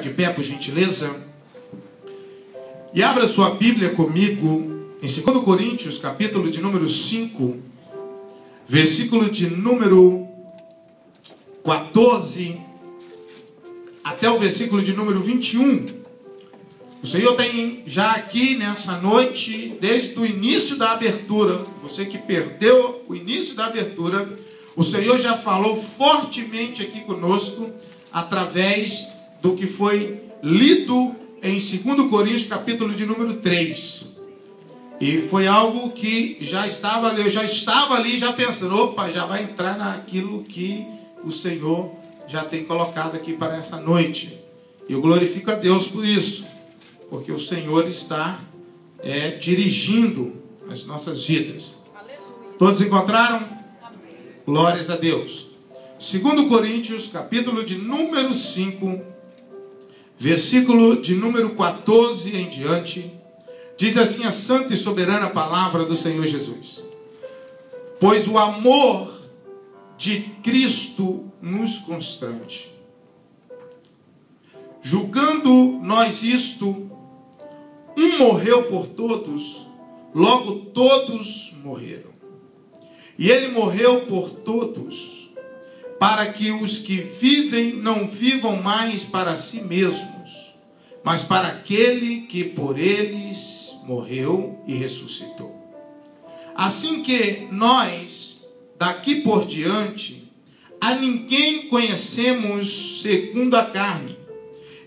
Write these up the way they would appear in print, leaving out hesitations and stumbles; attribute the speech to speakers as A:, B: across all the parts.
A: De pé, por gentileza, e abra sua Bíblia comigo em 2 Coríntios, capítulo de número 5, versículo de número 14 até o versículo de número 21. O Senhor tem já aqui nessa noite, desde o início da abertura, você que perdeu o início da abertura, o Senhor já falou fortemente aqui conosco, através do que foi lido em 2 Coríntios, capítulo de número 3. E foi algo que eu já estava ali, já pensando, opa, já vai entrar naquilo que o Senhor já tem colocado aqui para essa noite. E eu glorifico a Deus por isso, porque o Senhor está dirigindo as nossas vidas. Aleluia. Todos encontraram? Amém. Glórias a Deus. 2 Coríntios, capítulo de número 5, versículo de número 14 em diante, diz assim a santa e soberana palavra do Senhor Jesus: pois o amor de Cristo nos constrange. Julgando nós isto, um morreu por todos, logo todos morreram. E ele morreu por todos, para que os que vivem não vivam mais para si mesmos, mas para aquele que por eles morreu e ressuscitou. Assim que nós, daqui por diante, a ninguém conhecemos segundo a carne.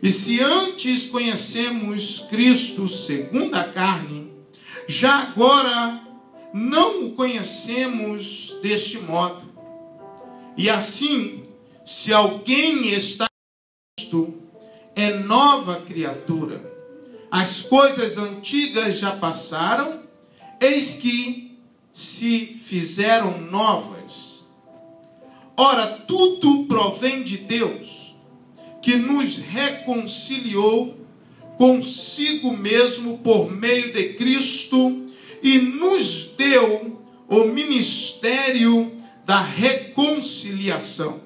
A: E se antes conhecemos Cristo segundo a carne, já agora não o conhecemos deste modo. E assim, se alguém está em Cristo, é nova criatura. As coisas antigas já passaram, eis que se fizeram novas. Ora, tudo provém de Deus, que nos reconciliou consigo mesmo por meio de Cristo e nos deu o ministério da reconciliação,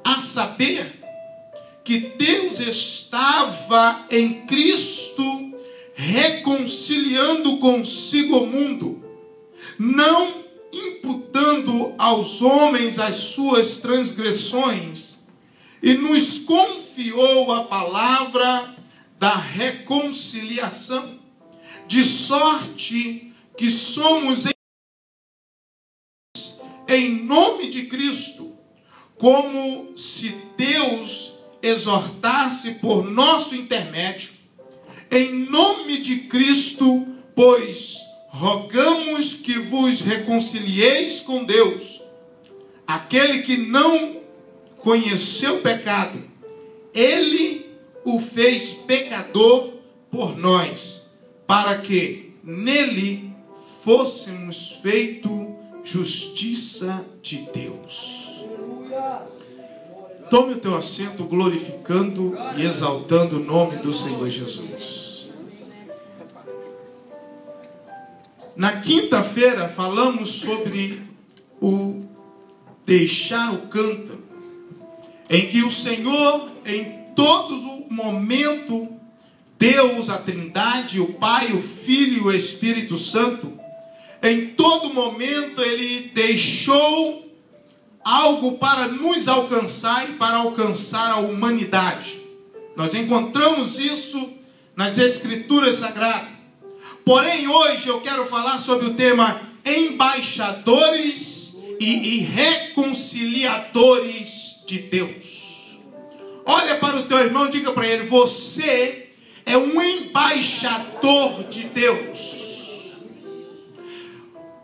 A: a saber que Deus estava em Cristo reconciliando consigo o mundo, não imputando aos homens as suas transgressões, e nos confiou a palavra da reconciliação, de sorte que somos em nome de Cristo, como se Deus exortasse por nosso intermédio. Em nome de Cristo, pois rogamos que vos reconcilieis com Deus. Aquele que não conheceu pecado, ele o fez pecador por nós, para que nele fôssemos feitos justiça de Deus. Tome o teu assento, glorificando e exaltando o nome do Senhor Jesus. Na quinta-feira falamos sobre o deixar o cântaro, em que o Senhor, em todo o momento, Deus, a Trindade, o Pai, o Filho e o Espírito Santo, em todo momento ele deixou algo para nos alcançar e para alcançar a humanidade. Nós encontramos isso nas Escrituras Sagradas. Porém, hoje eu quero falar sobre o tema embaixadores e reconciliadores de Deus. Olha para o teu irmão e diga para ele: você é um embaixador de Deus.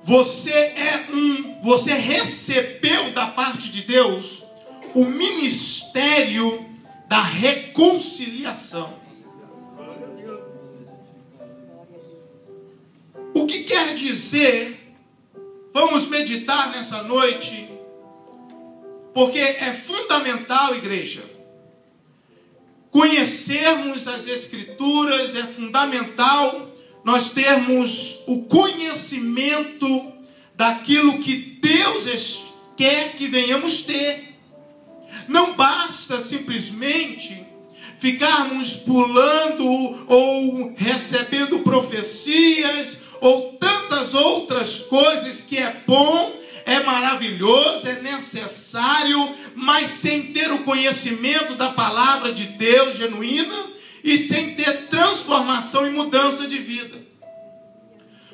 A: Você recebeu da parte de Deus o ministério da reconciliação. O que quer dizer? Vamos meditar nessa noite, porque é fundamental, igreja, conhecermos as Escrituras, é fundamental nós termos o conhecimento daquilo que Deus quer que venhamos ter. Não basta simplesmente ficarmos pulando ou recebendo profecias ou tantas outras coisas que é bom, é maravilhoso, é necessário, mas sem ter o conhecimento da palavra de Deus genuína e sem ter transformação e mudança de vida.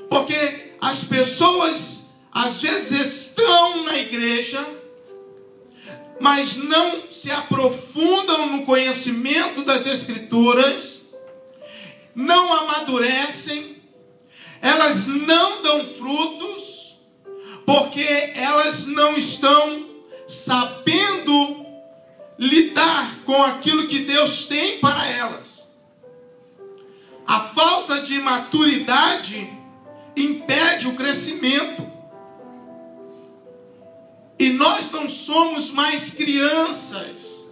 A: Porque as pessoas às vezes estão na igreja, mas não se aprofundam no conhecimento das Escrituras, não amadurecem, elas não dão frutos, porque elas não estão sabendo lidar com aquilo que Deus tem para elas. A falta de maturidade impede o crescimento. E nós não somos mais crianças.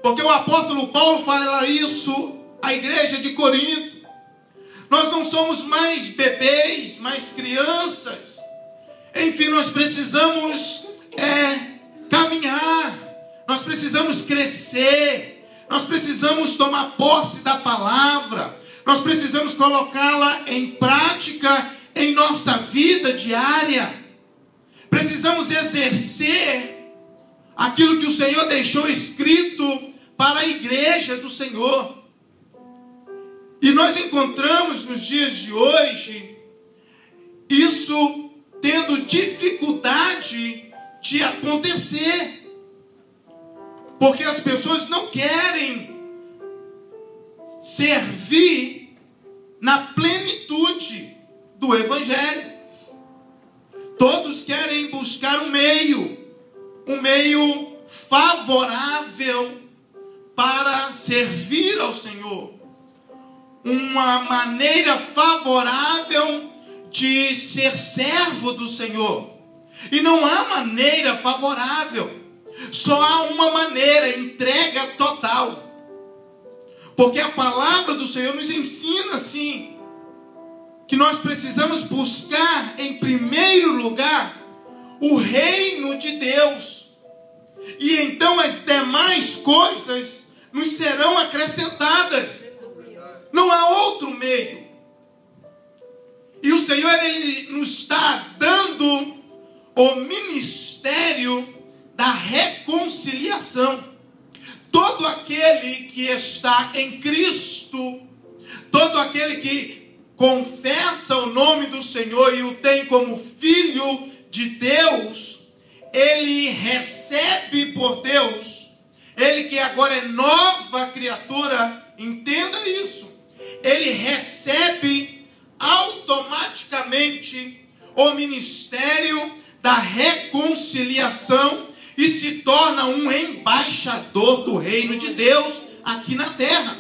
A: Porque o apóstolo Paulo fala isso à igreja de Corinto. Nós não somos mais bebês, mais crianças. Enfim, nós precisamos caminhar. Nós precisamos crescer. Nós precisamos tomar posse da palavra. Nós precisamos colocá-la em prática em nossa vida diária. Precisamos exercer aquilo que o Senhor deixou escrito para a igreja do Senhor. E nós encontramos nos dias de hoje isso tendo dificuldade de acontecer. Porque as pessoas não querem servir na plenitude do Evangelho. Todos querem buscar um meio favorável para servir ao Senhor. Uma maneira favorável de ser servo do Senhor. E não há maneira favorável. Só há uma maneira, entrega total. Porque a palavra do Senhor nos ensina assim, que nós precisamos buscar em primeiro lugar o reino de Deus. E então as demais coisas nos serão acrescentadas. Não há outro meio. E o Senhor, Ele nos está dando o ministério da reconciliação. Todo aquele que está em Cristo, todo aquele que confessa o nome do Senhor e o tem como filho de Deus, ele recebe por Deus, ele que agora é nova criatura, entenda isso, ele recebe automaticamente o ministério da reconciliação e se torna um embaixador do reino de Deus aqui na terra.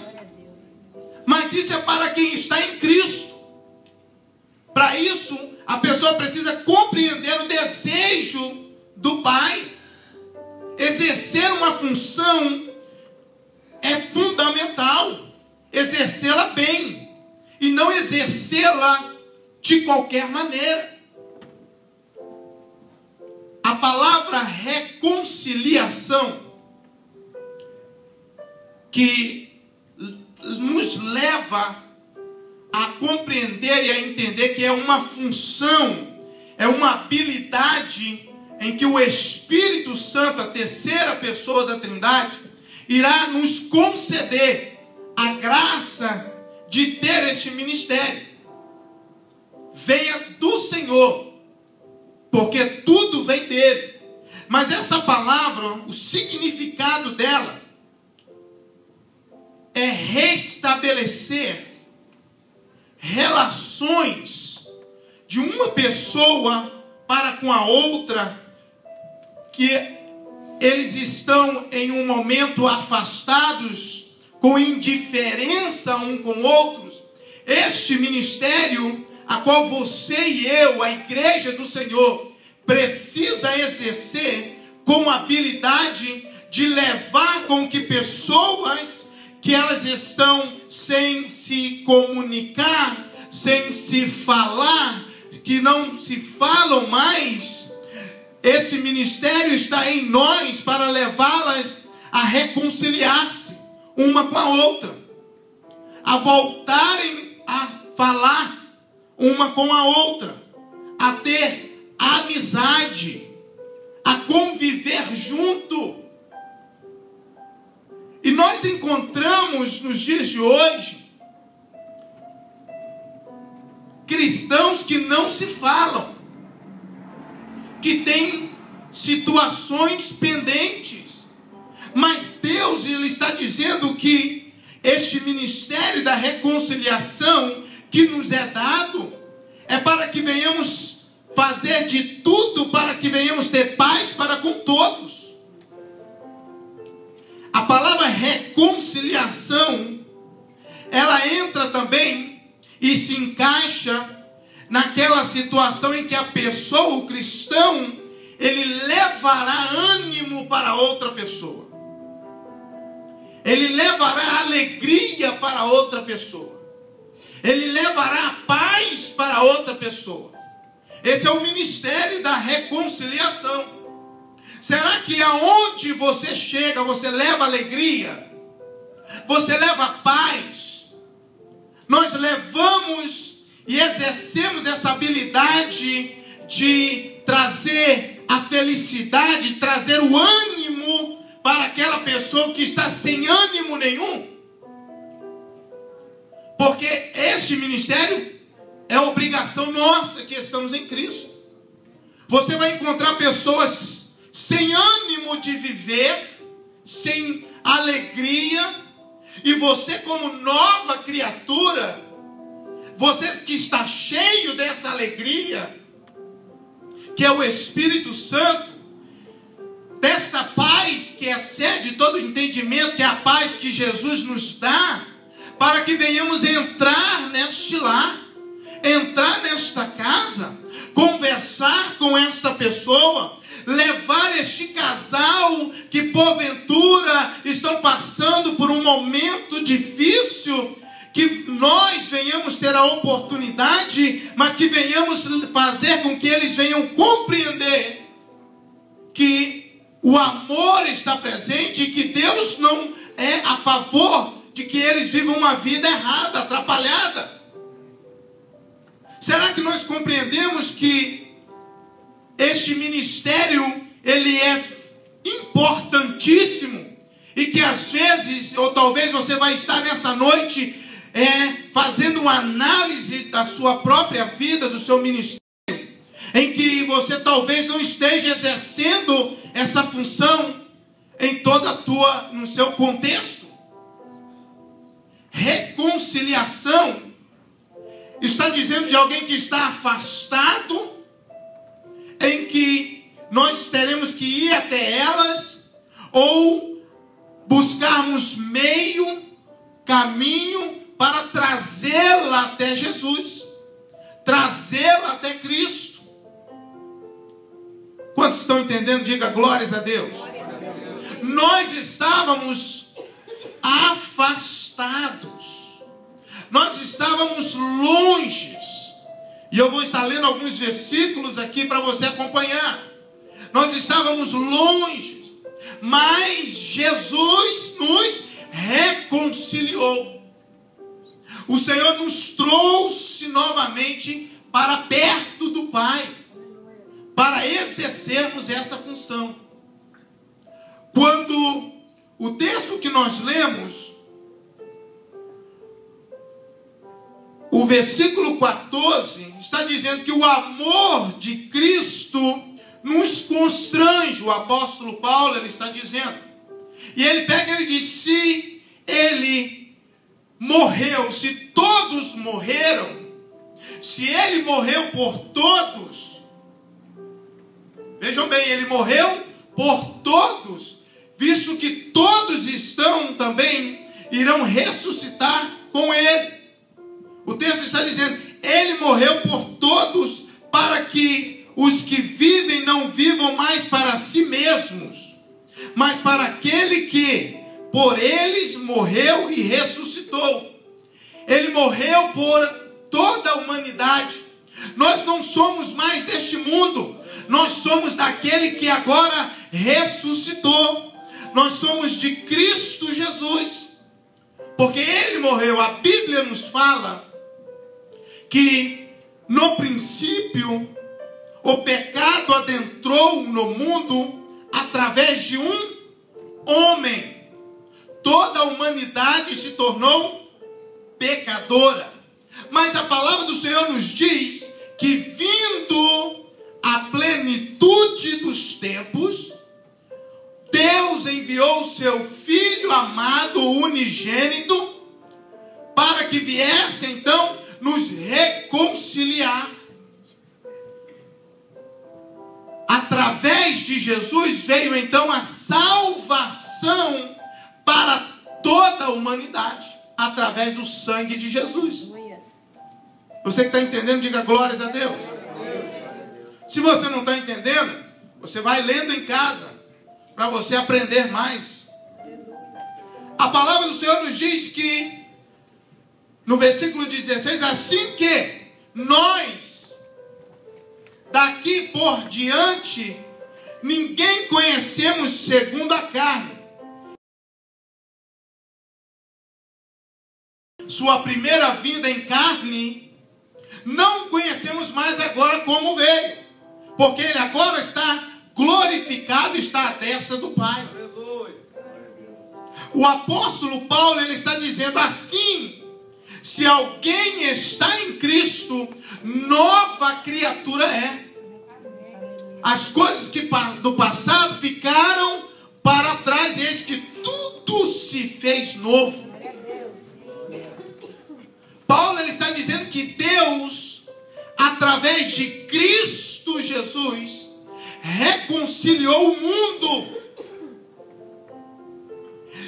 A: Mas isso é para quem está em Cristo. Para isso, a pessoa precisa compreender o desejo do Pai. Exercer uma função é fundamental. Exercê-la bem. E não exercê-la de qualquer maneira. A palavra reconciliação, que nos leva a compreender e a entender que é uma função, é uma habilidade em que o Espírito Santo, a terceira pessoa da Trindade, irá nos conceder a graça de ter este ministério. Venha do Senhor, porque tudo vem dele. Mas essa palavra, o significado dela é restabelecer relações de uma pessoa para com a outra, que eles estão em um momento afastados, com indiferença um com outros. Este ministério, a qual você e eu, a igreja do Senhor, precisa exercer com habilidade de levar com que pessoas que elas estão sem se comunicar, sem se falar, que não se falam mais, esse ministério está em nós para levá-las a reconciliar-se uma com a outra, a voltarem a falar uma com a outra, a ter amizade, a conviver junto. E nós encontramos nos dias de hoje cristãos que não se falam, que têm situações pendentes, mas Deus, Ele está dizendo que este ministério da reconciliação que nos é dado é para que venhamos fazer de tudo para que venhamos ter paz para com todos. A palavra reconciliação, ela entra também e se encaixa naquela situação em que a pessoa, o cristão, ele levará ânimo para outra pessoa. Ele levará alegria para outra pessoa. Ele levará paz para outra pessoa. Esse é o ministério da reconciliação. Será que aonde você chega, você leva alegria? Você leva paz? Nós levamos e exercemos essa habilidade de trazer a felicidade, trazer o ânimo para aquela pessoa que está sem ânimo nenhum? Porque este ministério é obrigação nossa que estamos em Cristo. Você vai encontrar pessoas sem ânimo de viver, sem alegria, e você, como nova criatura, você que está cheio dessa alegria, que é o Espírito Santo, dessa paz que excede todo entendimento, que é a paz que Jesus nos dá, para que venhamos entrar neste lar, entrar nesta casa, conversar com esta pessoa, levar este casal que porventura estão passando por um momento difícil, que nós venhamos ter a oportunidade, mas que venhamos fazer com que eles venham compreender que o amor está presente e que Deus não é a favor de que eles vivam uma vida errada, atrapalhada. Será que nós compreendemos que este ministério, ele é importantíssimo, e que às vezes, ou talvez você vai estar nessa noite fazendo uma análise da sua própria vida, do seu ministério, em que você talvez não esteja exercendo essa função em no seu contexto. Reconciliação está dizendo de alguém que está afastado, em que nós teremos que ir até elas, ou buscarmos caminho para trazê-la até Jesus, trazê-la até Cristo. Quantos estão entendendo? Diga glórias a Deus. Nós estávamos afastados, nós estávamos longes, e eu vou estar lendo alguns versículos aqui para você acompanhar. Nós estávamos longe, mas Jesus nos reconciliou. O Senhor nos trouxe novamente para perto do Pai, para exercermos essa função. Quando o texto que nós lemos, o versículo 14, está dizendo que o amor de Cristo nos constrange. O apóstolo Paulo, ele está dizendo, e ele pega e ele diz: se ele morreu, se todos morreram, se ele morreu por todos, vejam bem, ele morreu por todos, visto que todos irão ressuscitar com ele. O texto está dizendo, ele morreu por todos, para que os que vivem não vivam mais para si mesmos, mas para aquele que por eles morreu e ressuscitou. Ele morreu por toda a humanidade. Nós não somos mais deste mundo, nós somos daquele que agora ressuscitou. Nós somos de Cristo Jesus. Porque ele morreu. A Bíblia nos fala que no princípio o pecado adentrou no mundo através de um homem. Toda a humanidade se tornou pecadora. Mas a palavra do Senhor nos diz que, vindo a plenitude dos tempos, Deus enviou o seu Filho amado, unigênito, para que viesse então nos reconciliar. Através de Jesus veio então a salvação para toda a humanidade, através do sangue de Jesus. Você que está entendendo, diga glórias a Deus. Se você não está entendendo, você vai lendo em casa, para você aprender mais. A palavra do Senhor nos diz que, no versículo 16, assim que nós, daqui por diante, ninguém conhecemos segundo a carne. Sua primeira vinda em carne, não conhecemos mais agora como veio, porque ele agora está glorificado, está à destra do Pai. O apóstolo Paulo, ele está dizendo assim: se alguém está em Cristo, nova criatura é. As coisas que do passado ficaram para trás, e eis que tudo se fez novo. Paulo, ele está dizendo que Deus, através de Cristo Jesus, reconciliou o mundo.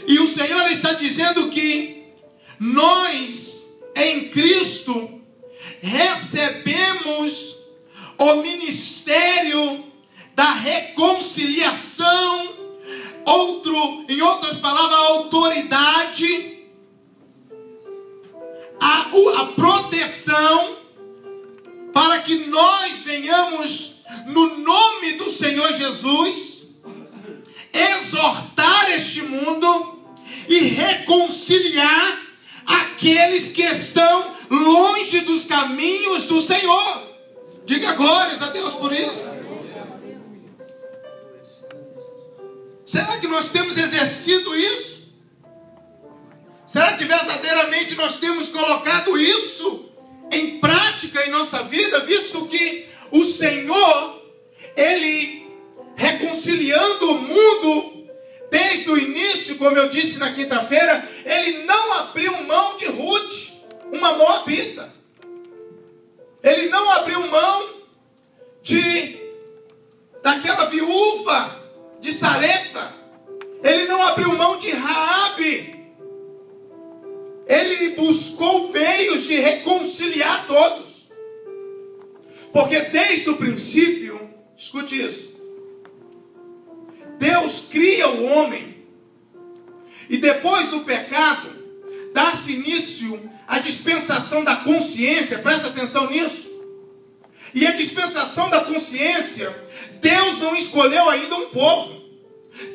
A: E o Senhor está dizendo que nós, em Cristo, recebemos o ministério da reconciliação, em outras palavras, a autoridade, a proteção, para que nós venhamos, no nome do Senhor Jesus, exortar este mundo e reconciliar aqueles que estão longe dos caminhos do Senhor. Diga glórias a Deus por isso. Será que nós temos exercido isso? Será que verdadeiramente nós temos colocado isso em prática em nossa vida, visto que o Senhor, Ele, reconciliando o mundo, desde o início, como eu disse na quinta-feira, Ele não abriu mão de Ruth, uma moabita. Ele não abriu mão daquela viúva de Sarepta. Ele não abriu mão de Raabe. Ele buscou meios de reconciliar todos. Porque desde o princípio, escute isso, Deus cria o homem, e depois do pecado, dá-se início à dispensação da consciência. Presta atenção nisso. E a dispensação da consciência, Deus não escolheu ainda um povo.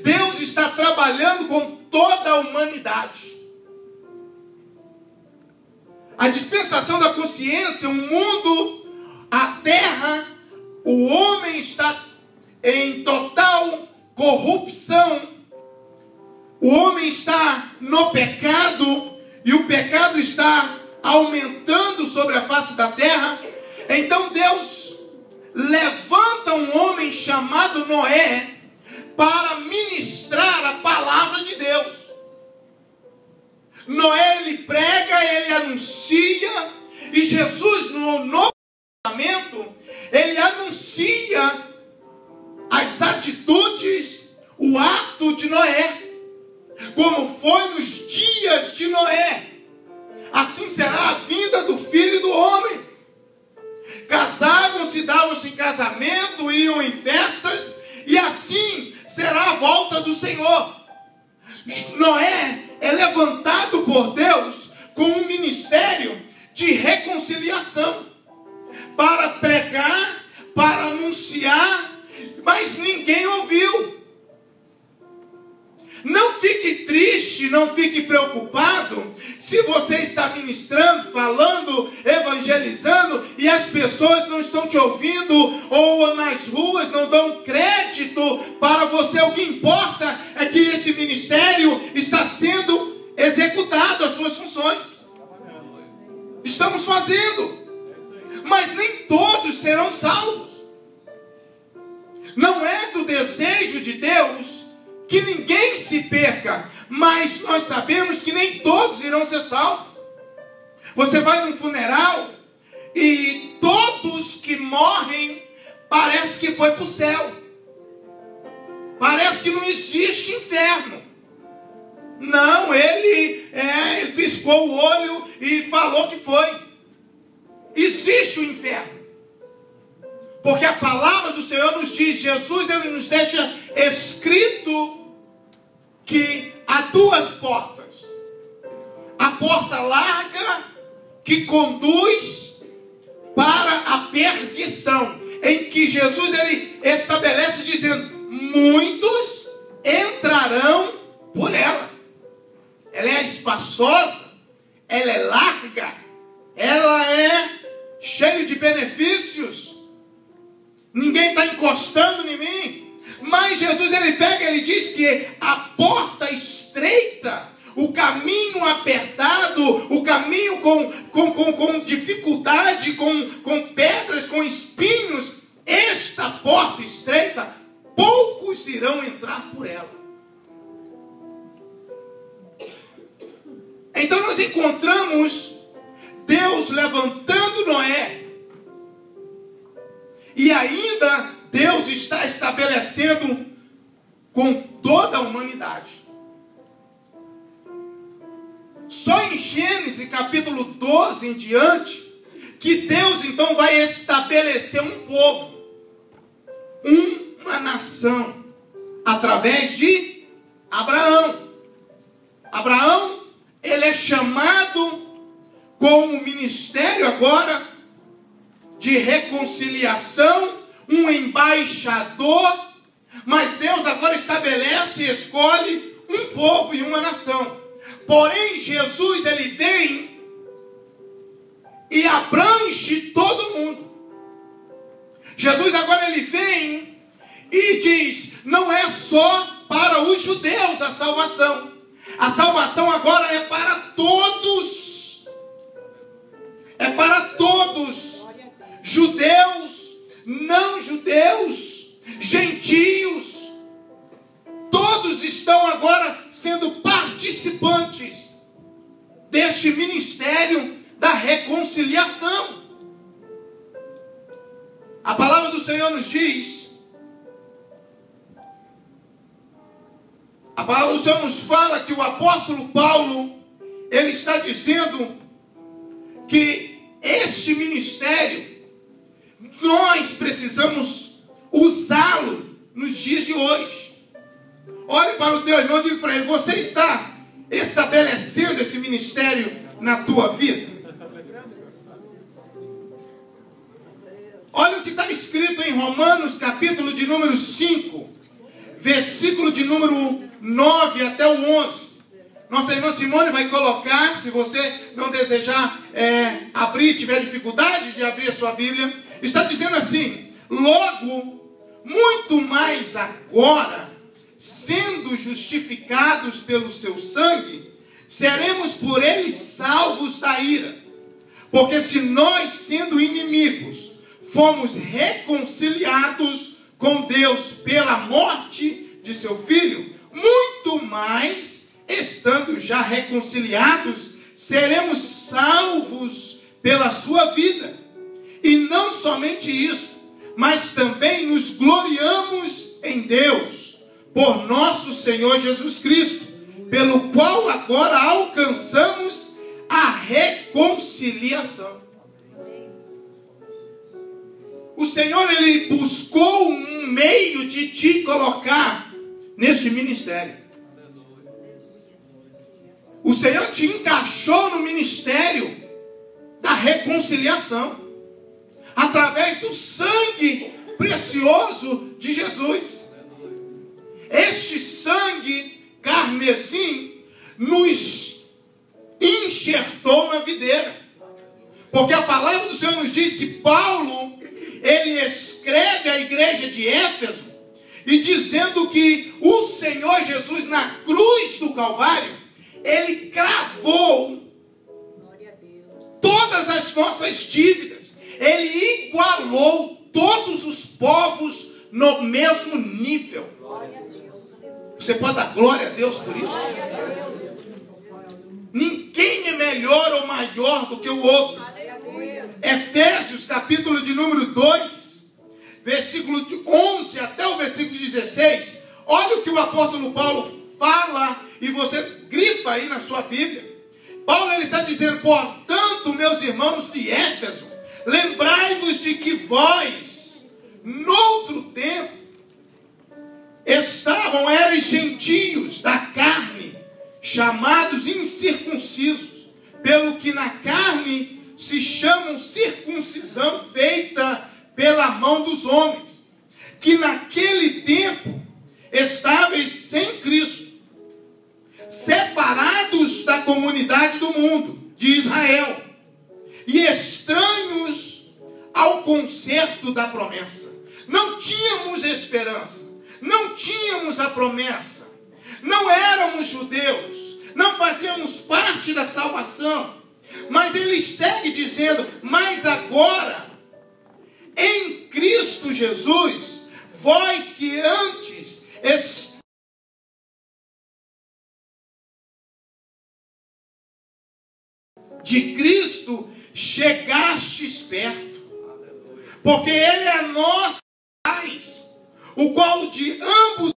A: Deus está trabalhando com toda a humanidade. A dispensação da consciência, o mundo, a terra, o homem está em total corrupção. O homem está no pecado, e o pecado está aumentando sobre a face da terra. Então Deus levanta um homem chamado Noé para ministrar a palavra de Deus. Noé, ele prega, ele anuncia, e Jesus, no Novo Testamento, ele anuncia as atitudes, o ato de Noé, como foi nos dias de Noé, assim será a vinda do Filho do Homem. Casavam-se, davam-se em casamento, iam em festas, e assim será a volta do Senhor. Noé é levantado por Deus com um ministério de reconciliação, para pregar, para anunciar, mas ninguém ouviu. Não fique triste, não fique preocupado, você está ministrando, falando, evangelizando, e as pessoas não estão te ouvindo, ou nas ruas não dão crédito para você, o que importa é que esse ministério está sendo executado, as suas funções. Estamos fazendo, mas nem todos serão salvos. Não é do desejo de Deus que ninguém se perca, mas nós sabemos que nem todos irão ser salvos. Você vai num funeral e todos que morrem parece que foi para o céu. Parece que não existe inferno. Não, ele piscou o olho e falou que foi. Existe o inferno. Porque a palavra do Senhor nos diz, Jesus ele nos deixa escrito que há duas portas. A porta larga que conduz para a perdição, em que Jesus ele estabelece dizendo, muitos entrarão por ela. Ela é espaçosa, ela é larga, ela é cheia de benefícios. Ninguém está encostando em mim. Mas Jesus ele pega, ele diz que a porta estreita, o caminho apertado, o caminho com dificuldade, com pedras, com espinhos, esta porta estreita, poucos irão entrar por ela. Então nós encontramos Deus levantando Noé. E ainda Deus está estabelecendo com toda a humanidade. Só em Gênesis capítulo 12 em diante, que Deus então vai estabelecer um povo, uma nação, através de Abraão. Abraão, ele é chamado com o ministério agora de reconciliação, um embaixador, mas Deus agora estabelece e escolhe um povo e uma nação. Porém, Jesus ele vem e abrange todo mundo. Jesus agora ele vem e diz, não é só para os judeus a salvação. A salvação agora é para todos. É para todos. Judeus, não judeus, gentios, todos estão agora sendo participantes deste ministério da reconciliação. A palavra do Senhor nos diz, a palavra do Senhor nos fala que o apóstolo Paulo, ele está dizendo que este ministério, nós precisamos usá-lo nos dias de hoje. Olhe para o teu irmão e diga para ele, você está estabelecendo esse ministério na tua vida? Olha o que está escrito em Romanos, capítulo de número 5, versículo de número 9 até o 11. Nossa irmã Simone vai colocar, se você não desejar abrir, tiver dificuldade de abrir a sua Bíblia, está dizendo assim, logo, muito mais agora, sendo justificados pelo seu sangue, seremos por ele salvos da ira. Porque se nós, sendo inimigos, fomos reconciliados com Deus pela morte de seu Filho, muito mais, estando já reconciliados, seremos salvos pela sua vida. E não somente isso, mas também nos gloriamos em Deus, por nosso Senhor Jesus Cristo, pelo qual agora alcançamos a reconciliação. O Senhor, ele buscou um meio de te colocar neste ministério. O Senhor te encaixou no ministério da reconciliação, através do sangue precioso de Jesus. Este sangue carmesim nos enxertou na videira. Porque a palavra do Senhor nos diz que Paulo, ele escreve à igreja de Éfeso, e dizendo que o Senhor Jesus na cruz do Calvário, ele cravou todas as nossas dívidas. Ele igualou todos os povos no mesmo nível. Você pode dar glória a Deus por isso? Ninguém é melhor ou maior do que o outro. Efésios, capítulo de número 2, versículo de 11 até o versículo 16. Olha o que o apóstolo Paulo fala, e você grifa aí na sua Bíblia. Paulo, ele está dizendo: portanto, meus irmãos de Éfeso, lembrai-vos de que vós, noutro tempo, eram gentios da carne, chamados incircuncisos, pelo que na carne se chamam circuncisão feita pela mão dos homens, que naquele tempo estáveis sem Cristo, separados da comunidade do mundo, de Israel, e estranhos ao concerto da promessa. Não tínhamos esperança, não tínhamos a promessa, não éramos judeus, não fazíamos parte da salvação. Mas ele segue dizendo: mas agora, em Cristo Jesus, vós que antes de Cristo chegastes perto, porque Ele é nosso paz, o qual de ambos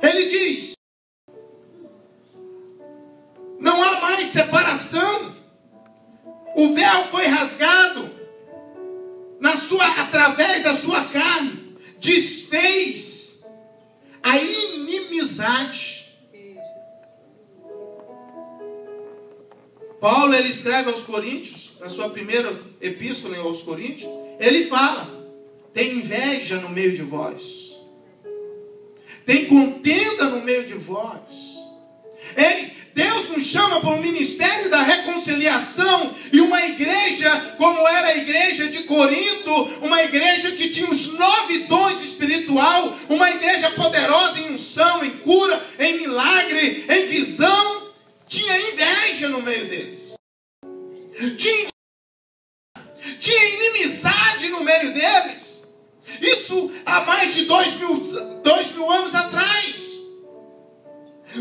A: ele diz: não há mais separação. O véu foi rasgado através da sua carne, desfez a inimizade. Paulo, ele escreve aos Coríntios, na sua primeira epístola aos Coríntios, ele fala: tem inveja no meio de vós, tem contenda no meio de vós. Ei, Deus nos chama para o ministério da reconciliação, e uma igreja como era a igreja de Corinto, uma igreja que tinha os 9 dons espiritual, uma igreja poderosa em unção, em cura, em milagre, em visão, tinha inveja no meio deles, tinha inimizade no meio deles. Isso há mais de 2.000 anos atrás.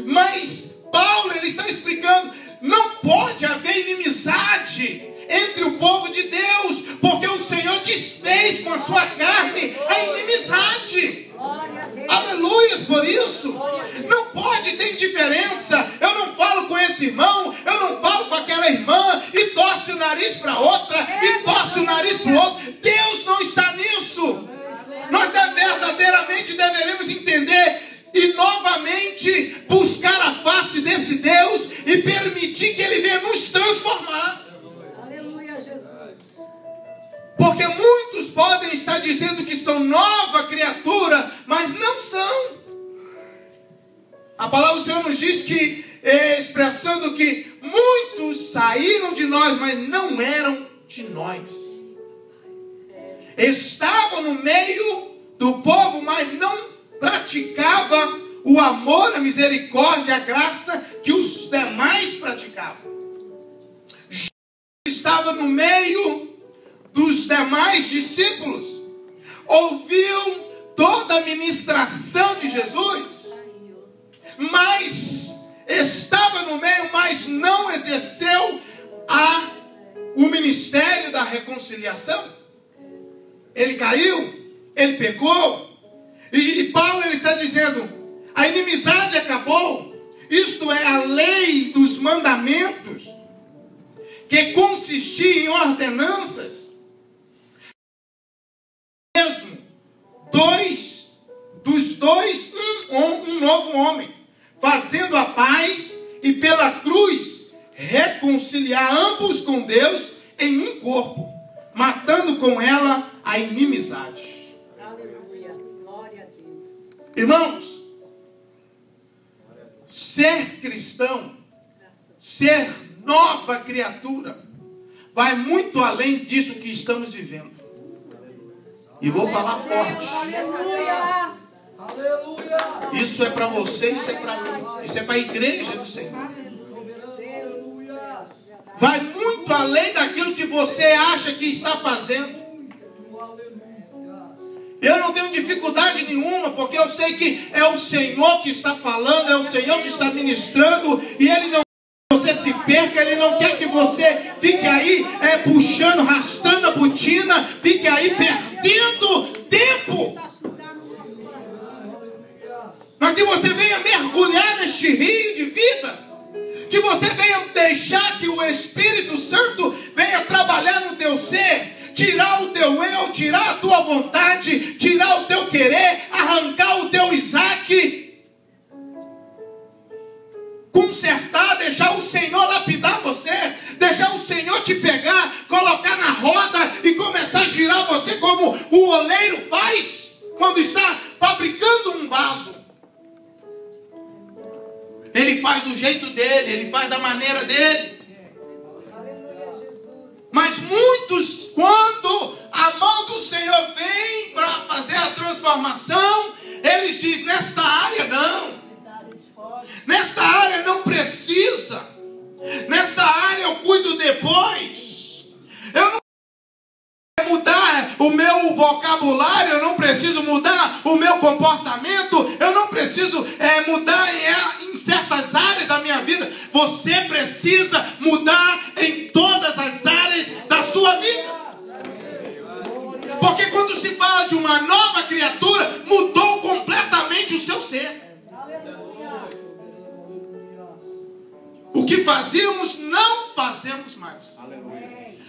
A: Mas Paulo, ele está explicando: não pode haver inimizade entre o povo de Deus, porque o Senhor desfez com a sua carne a inimizade. Aleluias por isso. Não pode ter indiferença. Eu não falo com esse irmão, eu não falo com aquela irmã, e torce o nariz para outra, e torce o nariz para o outro. Deus não está nisso. Nós verdadeiramente deveremos entender e novamente buscar a face desse Deus e permitir que Ele venha nos transformar.
B: Aleluia, Jesus.
A: Porque muitos podem estar dizendo que são nova criatura, mas não são. A palavra do Senhor nos diz que, expressando que muitos saíram de nós, mas não eram de nós. Estavam no meio do povo, mas não praticava o amor, a misericórdia, a graça que os demais praticavam. Estava no meio dos demais discípulos ouviu toda a ministração de Jesus, mas estava no meio, mas não exerceu o ministério da reconciliação. Ele caiu, ele pecou, e Paulo ele está dizendo: a inimizade acabou. Isto é a lei dos mandamentos, que consistia em ordenanças. Mesmo dos dois, um novo homem, fazendo a paz e pela cruz reconciliar ambos com Deus em um corpo, matando com ela a inimizade.
B: Aleluia. Glória a Deus.
A: Irmãos, ser cristão, ser nova criatura, vai muito além disso que estamos vivendo. E vou falar forte.
B: Aleluia.
A: Isso é para você, isso é para mim, isso é para a igreja do Senhor. Vai muito além daquilo que você acha que está fazendo. Eu não tenho dificuldade nenhuma, porque eu sei que é o Senhor que está falando, é o Senhor que está ministrando, e Ele não quer que você se perca, Ele não quer que você fique aí puxando, arrastando a botina, fique aí perdendo tempo. Mas que você venha mergulhar neste rio de vida, que você venha deixar que o Espírito Santo venha trabalhar no teu ser, tirar o teu eu, tirar a tua vontade, tirar o teu querer, arrancar o teu Isaac, consertar, deixar o Senhor lapidar você, deixar o Senhor te pegar, colocar na roda e começar a girar você como o oleiro faz quando está fabricando um vaso. Ele faz do jeito dele, ele faz da maneira dele. Mas muitos, quando a mão do Senhor vem para fazer a transformação, eles dizem: nesta área não, nesta área não precisa, nesta área eu cuido depois. Eu não preciso mudar o meu vocabulário, eu não preciso mudar o meu comportamento, eu não preciso mudar em certas áreas da minha vida. Você precisa mudar em todas as áreas da sua vida. Porque quando se fala de uma nova criatura, mudou completamente o seu ser. O que fazíamos, não fazemos mais.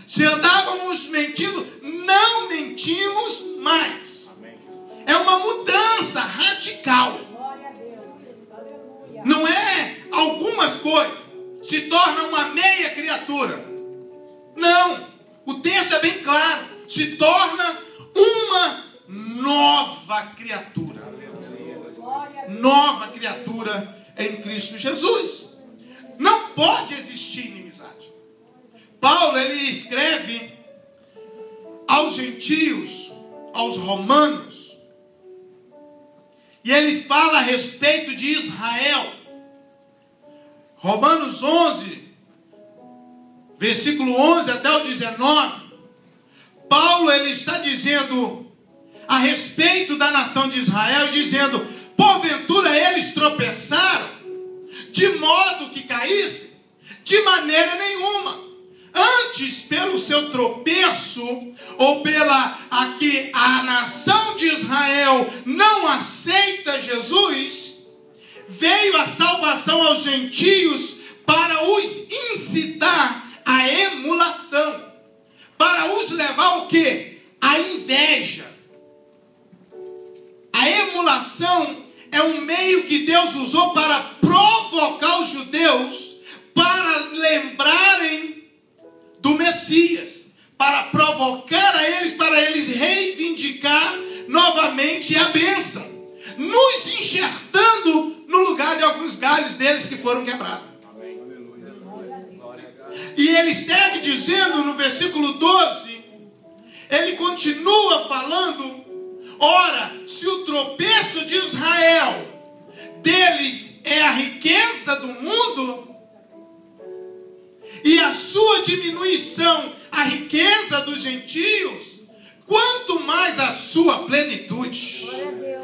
A: Se andávamos mentindo, não mentimos mais. É uma mudança radical. Não é algumas coisas. Se torna uma meia criatura. Não. O texto é bem claro. Se torna uma nova criatura. Nova criatura em Cristo Jesus. Não pode existir inimizade. Paulo, ele escreve aos gentios, aos romanos, e ele fala a respeito de Israel. Romanos 11, versículo 11 até o 19, Paulo, ele está dizendo a respeito da nação de Israel, dizendo: porventura eles tropeçaram, de modo que caísse? De maneira nenhuma. Antes, pelo seu tropeço, ou pela que a nação de Israel não aceita Jesus, veio a salvação aos gentios para os incitar à emulação, para os levar o quê? A inveja. A emulação é um meio que Deus usou para provocar os judeus, para lembrarem do Messias, para provocar a eles, para eles reivindicar novamente a bênção, nos enxertando no lugar de alguns galhos deles que foram quebrados. E ele segue dizendo no versículo 12, ele continua falando: ora, se o tropeço de Israel deles é a riqueza do mundo, e a sua diminuição a riqueza dos gentios, quanto mais a sua plenitude.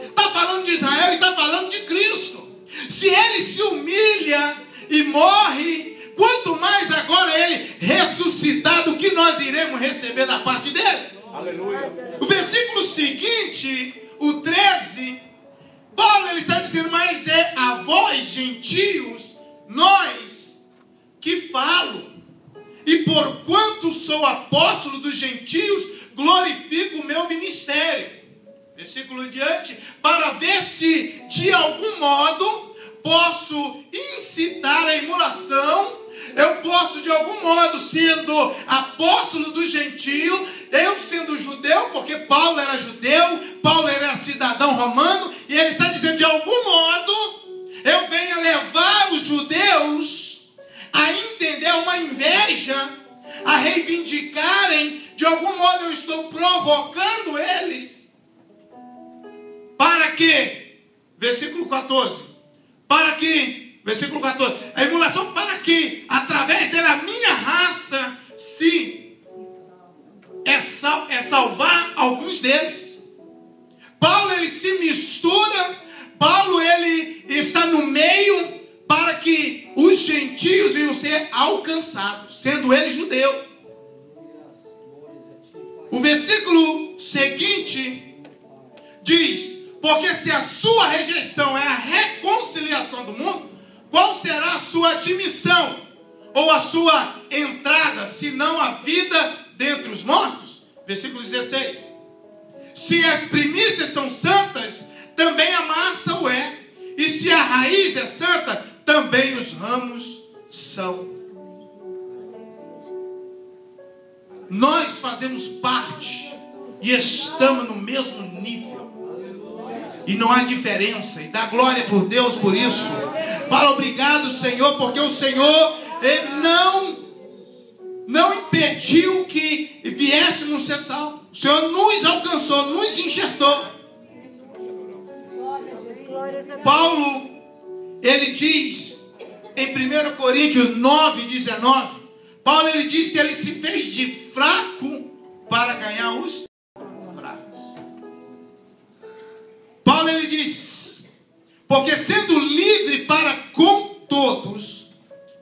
A: Está falando de Israel e está falando de Cristo. Se ele se humilha e morre, quanto mais agora ele ressuscitado, que nós iremos receber da parte dele.
C: Aleluia.
A: O versículo seguinte, o 13, Paulo ele está dizendo, mas é a vós, gentios, nós que falo. E porquanto sou apóstolo dos gentios, glorifico o meu ministério. Versículo adiante, para ver se de algum modo posso incitar a emulação. Eu posso de algum modo, sendo apóstolo do gentio, eu sendo judeu, porque Paulo era judeu, Paulo era cidadão romano, e ele está dizendo, de algum modo, eu venho levar os judeus a entender uma inveja, a reivindicarem, de algum modo eu estou provocando eles, para que, versículo 14, para que, versículo 14, a emulação para que, através dela, a minha raça é salvar alguns deles. Paulo, ele se mistura, Paulo, ele está no meio para que os gentios venham ser alcançados, sendo ele judeu. O versículo seguinte diz, porque se a sua rejeição é a reconciliação do mundo, qual será a sua admissão ou a sua entrada, se não a vida dentre os mortos? Versículo 16. Se as primícias são santas, também a massa o é. E se a raiz é santa, também os ramos são. Nós fazemos parte e estamos no mesmo nível. E não há diferença. E dá glória por Deus por isso. Fala obrigado, Senhor, porque o Senhor não impediu que viéssemos ser salvos. O Senhor nos alcançou, nos enxertou. Paulo, ele diz em 1 Coríntios 9, 19, Paulo, ele diz que ele se fez de fraco para ganhar os fracos. Paulo, ele diz, porque sendo livre para com todos,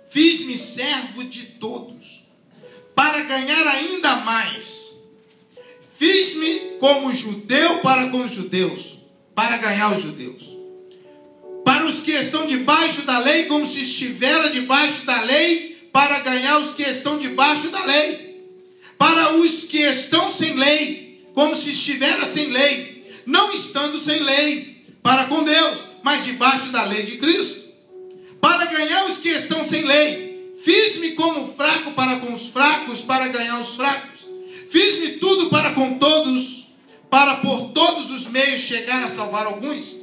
A: fiz-me servo de todos, para ganhar ainda mais. Fiz-me como judeu para com os judeus, para ganhar os judeus. Para os que estão debaixo da lei, como se estivera debaixo da lei, para ganhar os que estão debaixo da lei. Para os que estão sem lei, como se estivera sem lei, não estando sem lei, para com Deus, mas debaixo da lei de Cristo. Para ganhar os que estão sem lei, fiz-me como fraco para com os fracos, para ganhar os fracos. Fiz-me tudo para com todos, para por todos os meios chegar a salvar alguns.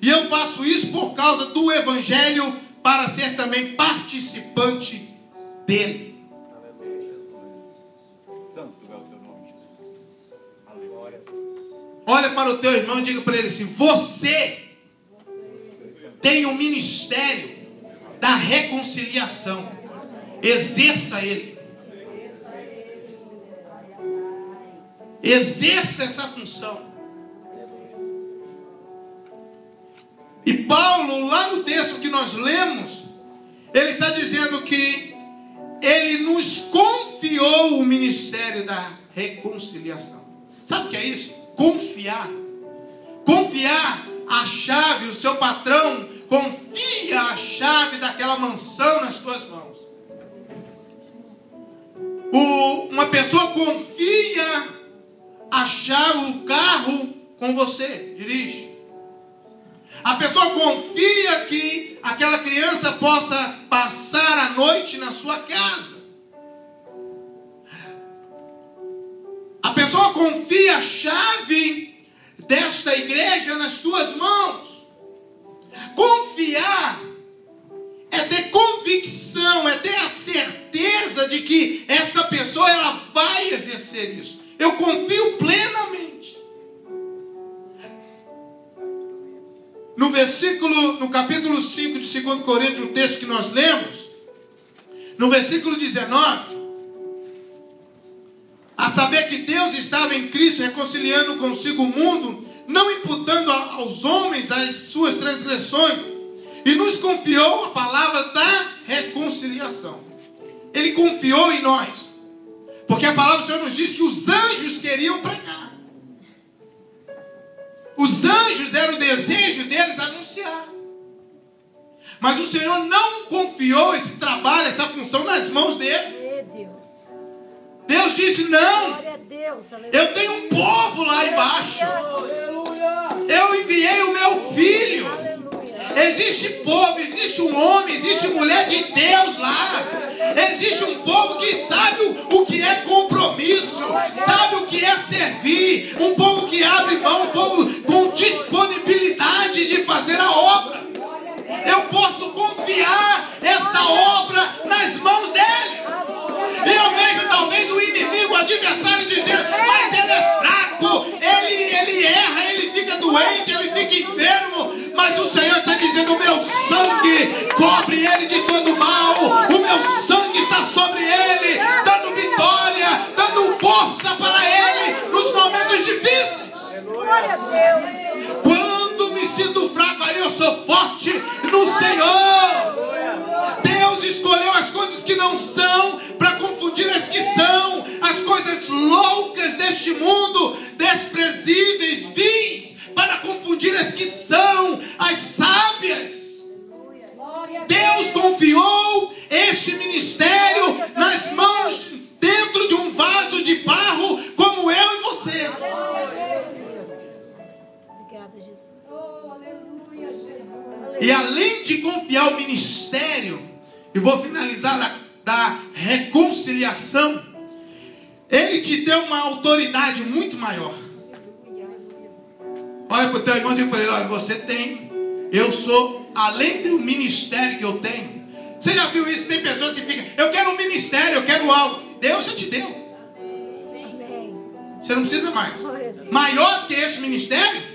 A: E eu faço isso por causa do Evangelho, para ser também participante dele.
C: Santo é o teu nome, Jesus. Aleluia.
A: Olha para o teu irmão e diga para ele assim, você tem um ministério da reconciliação. Exerça ele. Exerça essa função. E Paulo, lá no texto que nós lemos, ele está dizendo que ele nos confiou o ministério da reconciliação. Sabe o que é isso? Confiar. Confiar a chave, o seu patrão confia a chave daquela mansão nas tuas mãos. Uma pessoa confia a chave, o carro com você, dirige. A pessoa confia que aquela criança possa passar a noite na sua casa. A pessoa confia a chave desta igreja nas tuas mãos. Confiar é ter convicção, é ter a certeza de que esta pessoa ela vai exercer isso. Eu confio plenamente. No capítulo 5 de 2 Coríntios, o texto que nós lemos, no versículo 19, saber que Deus estava em Cristo reconciliando consigo o mundo, não imputando aos homens as suas transgressões, e nos confiou a palavra da reconciliação. Ele confiou em nós, porque a palavra do Senhor nos diz que os anjos queriam pregar. Os anjos era o desejo deles anunciar. Mas o Senhor não confiou esse trabalho, essa função nas mãos deles. Deus disse: não, eu tenho um povo lá embaixo. Eu enviei o meu filho. Existe povo, existe um homem, existe mulher de Deus lá. Existe um povo que sabe o que é compromisso, sabe o que é servir. Um povo que abre mão, um povo com disponibilidade de fazer a obra. Eu posso confiar esta obra nas mãos deles. E eu vejo talvez o inimigo, o adversário dizendo: mas ele é fraco, ele erra, ele fica doente, ele fica enfermo. Mas o Senhor está dizendo: o meu sangue cobre ele de todo mal. O meu sangue está sobre ele, dando vitória, dando força para ele nos momentos difíceis.
B: Glória a Deus.
A: Quando me sinto fraco, aí eu sou forte no Senhor. Deus escolheu as coisas que não são para confundir as que são, as coisas loucas deste mundo, desprezíveis, vis, para confundir as que são, as sábias. Deus confiou este ministério nas mãos, dentro de um vaso de barro, como eu e você.
B: Obrigada, Jesus.
A: E além de confiar o ministério, e vou finalizar da reconciliação, ele te deu uma autoridade muito maior. Olha para o teu irmão e diga para ele: olha, você tem, eu sou, além do ministério que eu tenho. Você já viu isso? Tem pessoas que ficam: eu quero um ministério, eu quero algo. Deus já te deu. Você não precisa mais. Maior do que esse ministério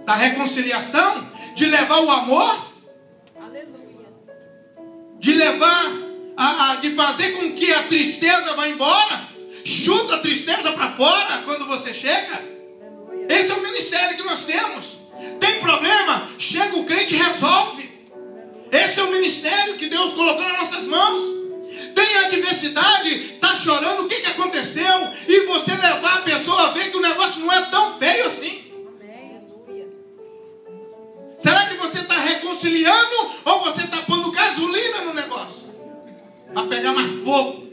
A: da reconciliação, de levar o amor, de levar, de fazer com que a tristeza vá embora. Chuta a tristeza para fora quando você chega. Esse é o ministério que nós temos. Tem problema? Chega o crente e resolve. Esse é o ministério que Deus colocou nas nossas mãos. Tem adversidade, está chorando, o que aconteceu? E você levar a pessoa a ver que o negócio não é tão feio assim. Será que você está reconciliando ou você está pondo gasolina no negócio? Para pegar mais fogo.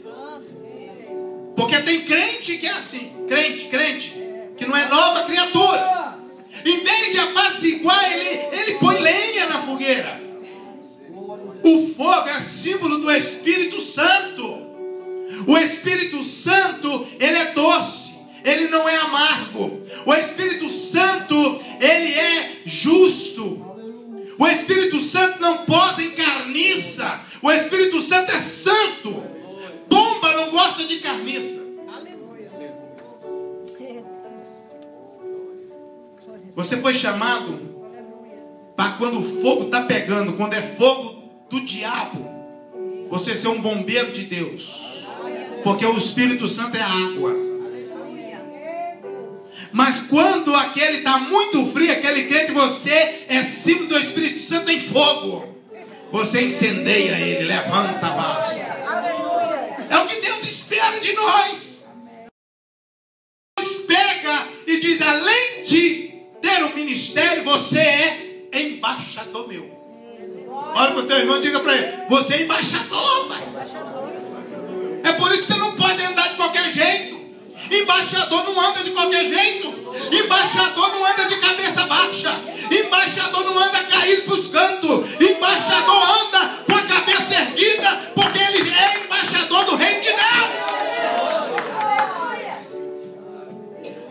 A: Porque tem crente que é assim. Crente, que não é nova criatura. Em vez de apaziguar, ele põe lenha na fogueira. O fogo é símbolo do Espírito Santo. O Espírito Santo, ele é doce. Ele não é amargo. O Espírito Santo, ele é justo. O Espírito Santo não posa em carniça. O Espírito Santo é santo. Pomba não gosta de carniça. Você foi chamado para quando o fogo está pegando, quando é fogo do diabo, você ser um bombeiro de Deus. Porque o Espírito Santo é água. Mas quando aquele está muito frio, aquele crente, você é símbolo do Espírito Santo em fogo. Você incendeia ele, levanta a vaso. É o que Deus espera de nós. Deus pega e diz: além de ter um ministério, você é embaixador meu. Olha para o teu irmão e diga para ele: você é embaixador, pai. É por isso que você não pode andar de qualquer jeito. Embaixador não anda de qualquer jeito. Embaixador não anda de cabeça baixa. Embaixador não anda caído para os cantos. Embaixador anda com a cabeça erguida, porque ele é embaixador do reino de Deus.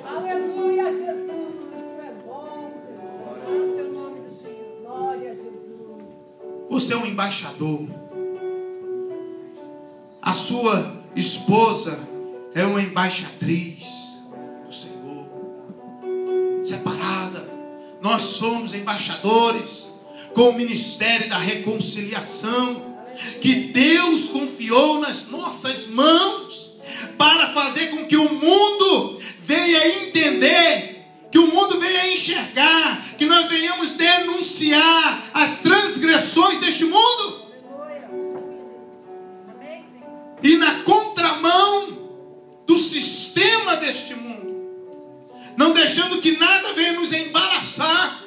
B: Aleluia, Jesus. Tu é bom, Senhor. Santo nome do Senhor. Glória a Jesus.
A: Você é um embaixador. A sua esposa é uma embaixatriz do Senhor, separada. Nós somos embaixadores com o ministério da reconciliação que Deus confiou nas nossas mãos para fazer com que o mundo venha entender, que o mundo venha enxergar, que nós venhamos denunciar as transgressões deste mundo. E na contramão do sistema deste mundo, não deixando que nada venha nos embaraçar,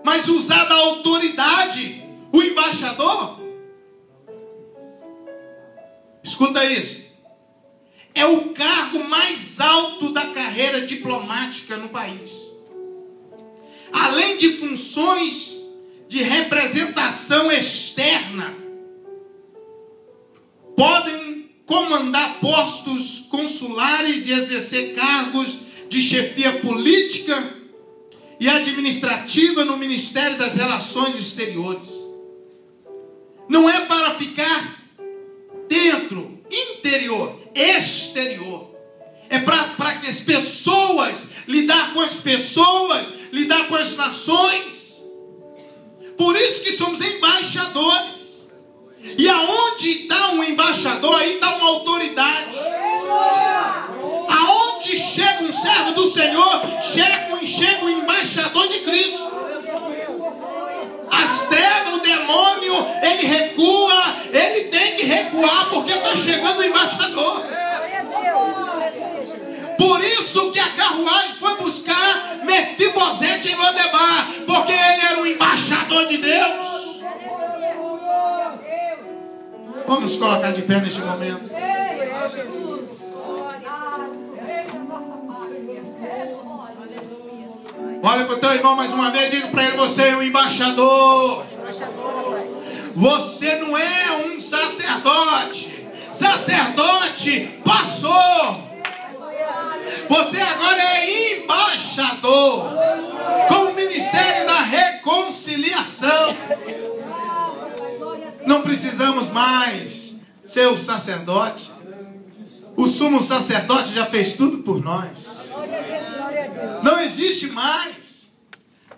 A: mas usar da autoridade, o embaixador. Escuta isso. É o cargo mais alto da carreira diplomática no país. Além de funções de representação externa, podem comandar postos consulares e exercer cargos de chefia política e administrativa no Ministério das Relações Exteriores. Não é para ficar dentro, interior, exterior. É para que as pessoas, lidar com as pessoas, lidar com as nações. Por isso que somos embaixadores. E aonde está um embaixador, aí está uma autoridade. Aonde chega um servo do Senhor, chega um embaixador de Cristo. As trevas, o demônio, ele recua, ele tem que recuar, porque está chegando o embaixador. Por isso que a carruagem foi buscar Mefibosete em Lodebar, porque ele era o embaixador de Deus. Vamos nos colocar de pé neste momento. Olha para o teu irmão mais uma vez, diga para ele: você é um embaixador. Você não é um sacerdote. Sacerdote passou. Você agora é embaixador, com o ministério da reconciliação. Não precisamos mais ser o sacerdote. O sumo sacerdote já fez tudo por nós. Não existe mais.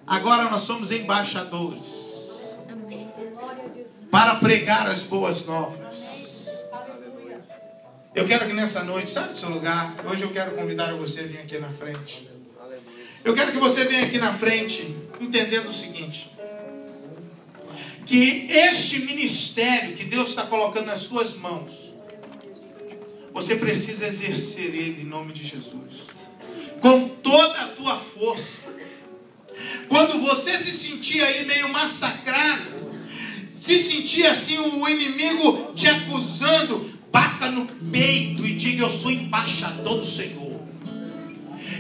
A: Agora nós somos embaixadores para pregar as boas novas. Eu quero que nessa noite, sabe do seu lugar? Hoje eu quero convidar você a vir aqui na frente. Eu quero que você venha aqui na frente entendendo o seguinte: que este ministério que Deus está colocando nas suas mãos, você precisa exercer ele em nome de Jesus, com toda a tua força. Quando você se sentir aí meio massacrado, se sentir assim o inimigo te acusando, bata no peito e diga: eu sou embaixador do Senhor.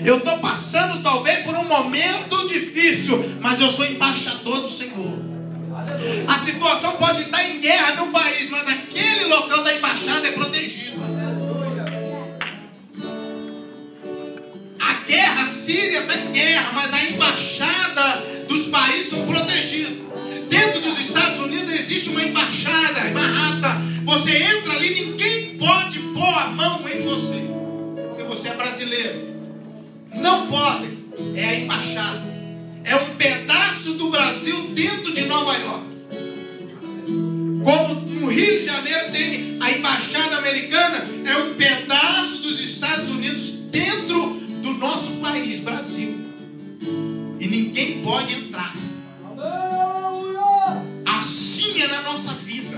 A: Eu estou passando talvez por um momento difícil, mas eu sou embaixador do Senhor. A situação pode estar em guerra no país, mas aquele local da embaixada é protegido. A guerra, a Síria está em guerra, mas a embaixada dos países são protegidos. Dentro dos Estados Unidos existe uma embaixada, Manhattan. Você entra ali, ninguém pode pôr a mão em você, porque você é brasileiro. Não pode. É a embaixada. É um pedaço do Brasil dentro de Nova York. Como no Rio de Janeiro tem a embaixada americana, é um pedaço dos Estados Unidos dentro do nosso país, Brasil. E ninguém pode entrar. Assim é na nossa vida.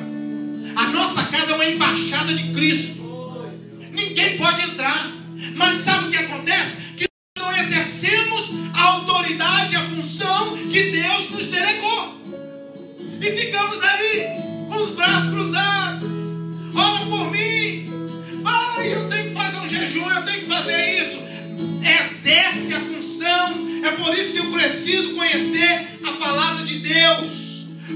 A: A nossa casa é uma embaixada de Cristo. Ninguém pode entrar. Mas sabe o que acontece? Que nós não exercemos a autoridade, a função que Deus nos delegou. E ficamos aí, com os braços cruzados. Ora por mim. Ai, eu tenho que fazer um jejum, eu tenho que fazer isso. Exerce a função. É por isso que eu preciso conhecer a palavra de Deus.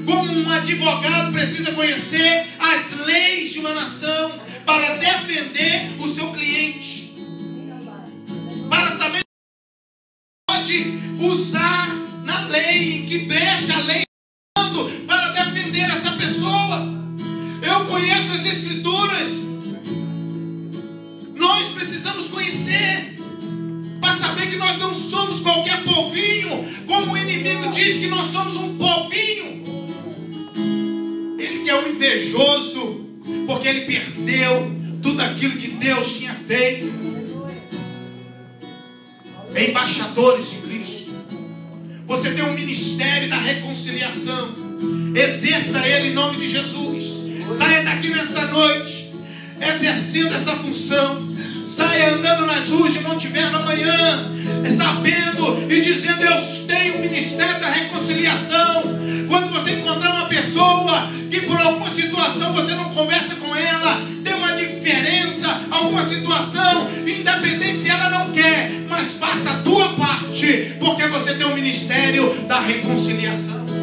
A: Como um advogado precisa conhecer as leis de uma nação para defender o seu cliente, para saber que pode usar na lei, em que brecha a lei para defender essa pessoa. Eu conheço as Escrituras. Nós precisamos conhecer para saber que nós não somos qualquer povinho, como o inimigo diz que nós somos um povinho. Ele que é um invejoso, porque ele perdeu tudo tudo aquilo que Deus tinha feito. Embaixadores de Cristo. Você tem um ministério da reconciliação. Exerça ele em nome de Jesus. Saia daqui nessa noite exercendo essa função. Saia andando nas ruas de Monte Verno amanhã, sabendo e dizendo: eu tenho o ministério da reconciliação. Quando você encontrar uma pessoa que por alguma situação você não conversa com ela, tem uma diferença, alguma situação, independente se ela não quer, mas faça a tua parte, porque você tem o ministério da reconciliação.